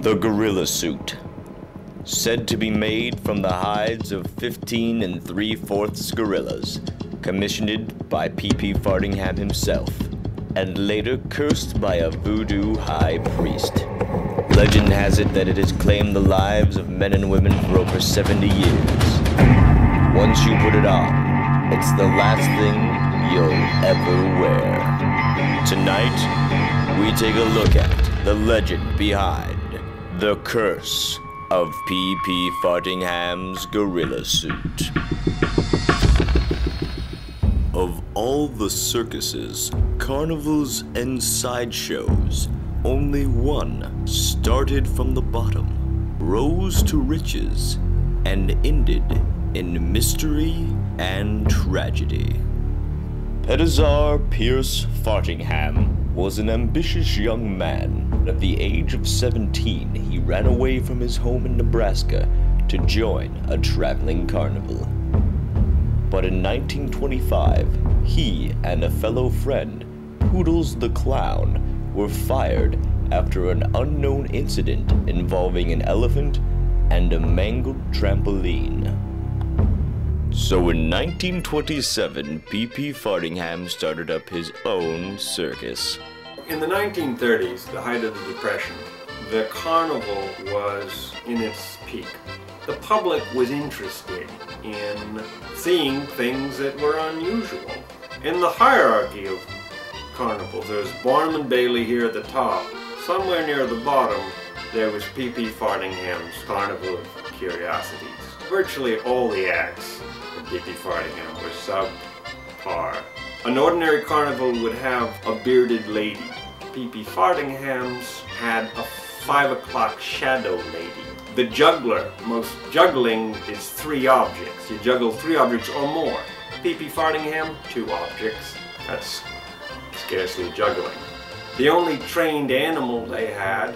The gorilla suit. Said to be made from the hides of 15 3/4 gorillas, commissioned by P.P. Fartingham himself, and later cursed by a voodoo high priest. Legend has it that it has claimed the lives of men and women for over 70 years. Once you put it on, it's the last thing you'll ever wear. Tonight, we take a look at the legend behind the Curse of P.P. Fartingham's gorilla suit. Of all the circuses, carnivals, and sideshows, only one started from the bottom, rose to riches, and ended in mystery and tragedy. Pedizar Pierce Fartingham was an ambitious young man. At the age of 17, he ran away from his home in Nebraska to join a traveling carnival. But in 1925, he and a fellow friend, Poodles the Clown, were fired after an unknown incident involving an elephant and a mangled trampoline. So in 1927, P.P. Fartingham started up his own circus. In the 1930s, the height of the Depression, the carnival was in its peak. The public was interested in seeing things that were unusual. In the hierarchy of carnivals, there was Barnum and Bailey here at the top. Somewhere near the bottom, there was P.P. Fartingham's Carnival of Curiosities. Virtually all the acts in P.P. Fartingham were subpar. An ordinary carnival would have a bearded lady. P.P. Fartingham's had a 5 o'clock shadow lady. The juggler, most juggling is 3 objects. You juggle 3 objects or more. P.P. Fartingham, 2 objects. That's scarcely juggling. The only trained animal they had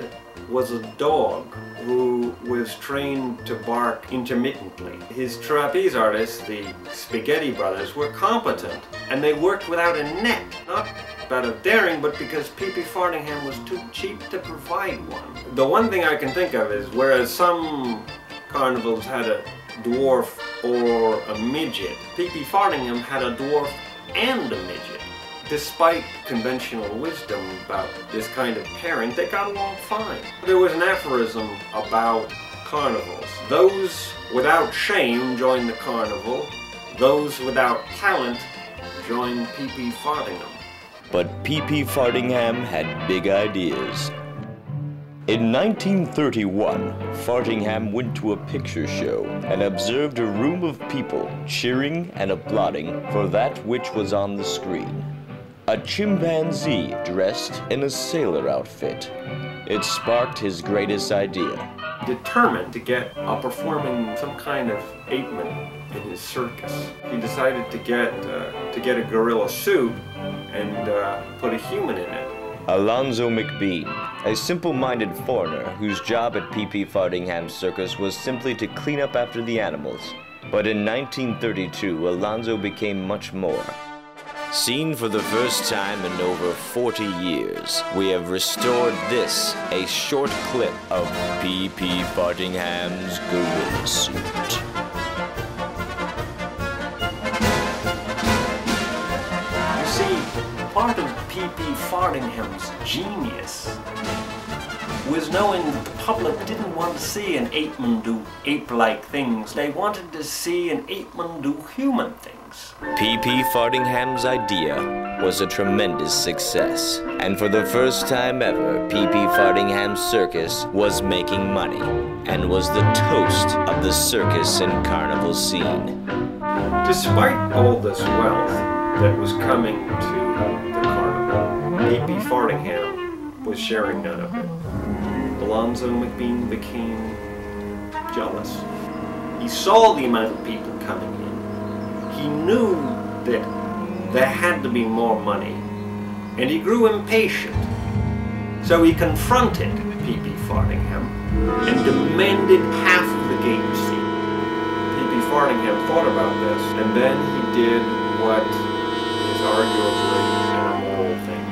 was a dog who was trained to bark intermittently. His trapeze artists, the Spaghetti Brothers, were competent, and they worked without a net. Not out of daring, but because P.P. Fartingham was too cheap to provide one. The one thing I can think of is, whereas some carnivals had a dwarf or a midget, P.P. Fartingham had a dwarf and a midget. Despite conventional wisdom about this kind of pairing, they got along fine. There was an aphorism about carnivals. Those without shame join the carnival. Those without talent join P.P. Fartingham. But P.P. Fartingham had big ideas. In 1931, Fartingham went to a picture show and observed a room of people cheering and applauding for that which was on the screen. A chimpanzee dressed in a sailor outfit. It sparked his greatest idea. Determined to get a performing some kind of ape-man in his circus, he decided to get a gorilla suit and put a human in it. Alonzo McBean, a simple-minded foreigner whose job at P.P. Fartingham's circus was simply to clean up after the animals. But in 1932, Alonzo became much more. Seen for the first time in over 40 years, we have restored this, a short clip of P.P. Fartingham's gorilla suit. You see, part of P.P. Fartingham's genius was knowing that the public didn't want to see an ape-man do ape-like things. They wanted to see an ape-man do human things. P.P. Fartingham's idea was a tremendous success, and for the first time ever, P.P. Fartingham's circus was making money, and was the toast of the circus and carnival scene. Despite all this wealth that was coming to the carnival, P.P. Fartingham was sharing none of it. Alonzo McBean became jealous. He saw the amount of people coming in. He knew that there had to be more money, and he grew impatient. So he confronted P.P. Fartingham and demanded half of the game seat. P.P. Fartingham thought about this, and then he did what is arguably an immoral thing.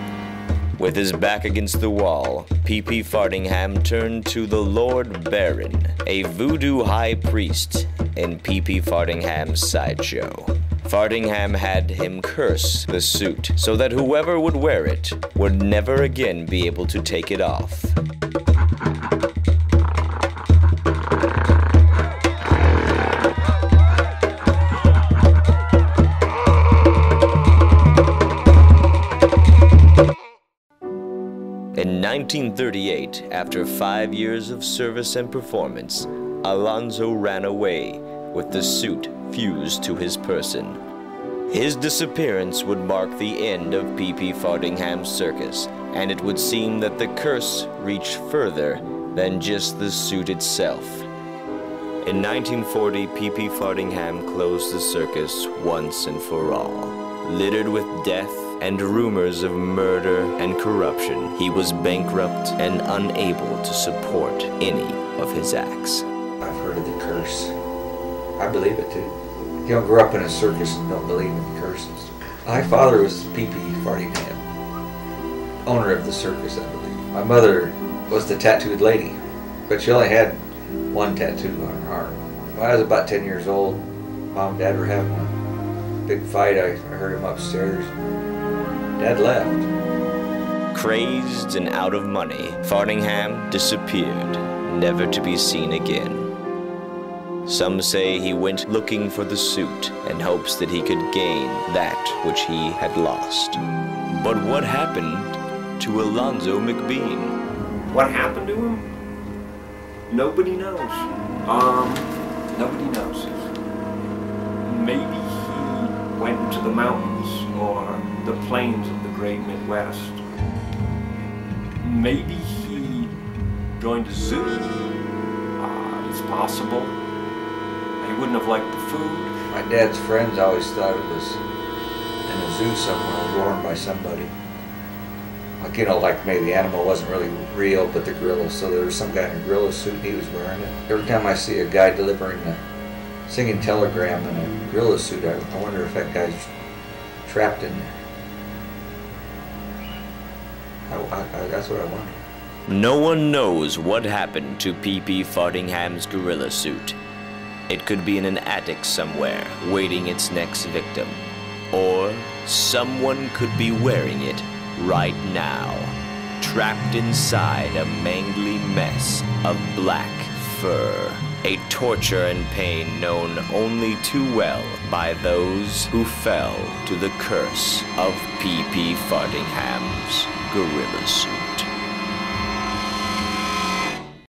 With his back against the wall, P.P. Fartingham turned to the Lord Baron, a Voo-Doo high priest in P.P. Fartingham's sideshow. Fartingham had him curse the suit so that whoever would wear it would never again be able to take it off. In 1938, after 5 years of service and performance, Alonzo ran away with the suit fused to his person. His disappearance would mark the end of P.P. Fartingham's circus, and it would seem that the curse reached further than just the suit itself. In 1940, P.P. Fartingham closed the circus once and for all. Littered with death and rumors of murder and corruption, he was bankrupt and unable to support any of his acts. I've heard of the curse. I believe it too. You don't grow up in a circus and don't believe in curses. My father was P.P. Fartingham, owner of the circus, I believe. My mother was the tattooed lady, but she only had one tattoo on her arm. When I was about 10 years old, Mom and Dad were having a big fight. I heard him upstairs. Dad left. Crazed and out of money, Fartingham disappeared, never to be seen again. Some say he went looking for the suit in hopes that he could gain that which he had lost. But what happened to Alonzo McBean? What happened to him? Nobody knows. Nobody knows. Maybe he went into the mountains or the plains of the great Midwest. Maybe he joined a zoo. It's possible. He wouldn't have liked the food. My dad's friends always thought it was in a zoo somewhere, worn by somebody. Like, you know, like maybe the animal wasn't really real, but the gorilla, so there was some guy in a gorilla suit and he was wearing it. Every time I see a guy delivering a singing telegram in a gorilla suit, I wonder if that guy's trapped in there. That's what I wonder. No one knows what happened to P.P. Fartingham's gorilla suit. It could be in an attic somewhere, waiting its next victim. Or someone could be wearing it right now, trapped inside a mangly mess of black fur. A torture and pain known only too well by those who fell to the curse of P.P. Fartingham's gorilla suit.